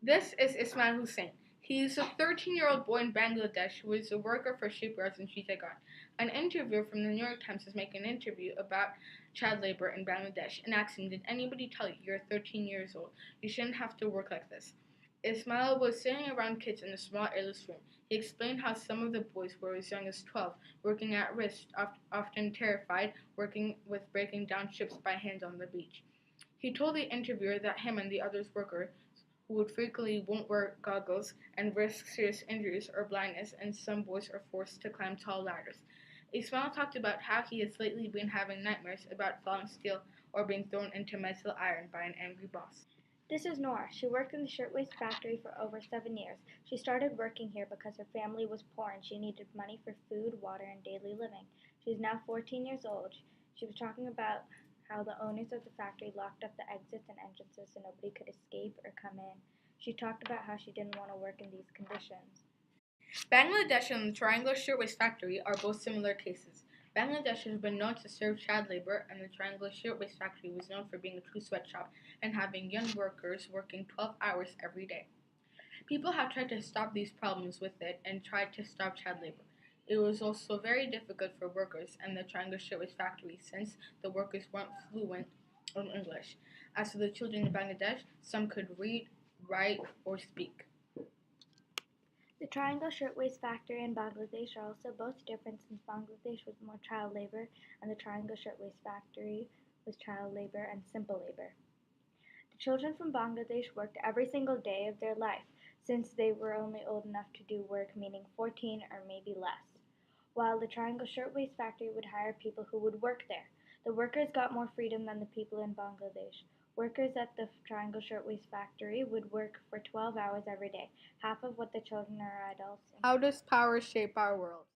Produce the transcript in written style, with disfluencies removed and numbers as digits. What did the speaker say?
This is Ismail Hussain. He is a 13-year-old boy in Bangladesh who is a worker for shipyards in Chittagong. An interviewer from the New York Times is making an interview about child labor in Bangladesh and asking, "Did anybody tell you you're 13 years old? You shouldn't have to work like this." Ismail was sitting around kids in a small airless room. He explained how some of the boys were as young as 12, working at risk, often terrified, working with breaking down ships by hand on the beach. He told the interviewer that him and the others workers who would frequently won't wear goggles and risk serious injuries or blindness, and some boys are forced to climb tall ladders. Ismail talked about how he has lately been having nightmares about falling steel or being thrown into metal iron by an angry boss. This is Nora. She worked in the shirtwaist factory for over 7 years. She started working here because her family was poor and she needed money for food, water, and daily living. She is now 14 years old. She was talking about how the owners of the factory locked up the exits and entrances so nobody could escape or come in. She talked about how she didn't want to work in these conditions. Bangladesh and the Triangular Shirtwaist Factory are both similar cases. Bangladesh has been known to serve child labor, and the Triangular Shirtwaist Factory was known for being a true sweatshop and having young workers working 12 hours every day. People have tried to stop these problems with it and tried to stop child labor. It was also very difficult for workers in the Triangular Shirtwaist Factory since the workers weren't fluent in English. As for the children in Bangladesh, some could read, write, or speak. The Triangle Shirtwaist Factory and Bangladesh are also both different since Bangladesh was more child labor and the Triangle Shirtwaist Factory was child labor and simple labor. The children from Bangladesh worked every single day of their life since they were only old enough to do work meaning 14 or maybe less, while the Triangle Shirtwaist Factory would hire people who would work there. The workers got more freedom than the people in Bangladesh. Workers at the Triangle Shirtwaist Factory would work for 12 hours every day, half of what the children or adults. How does power shape our world?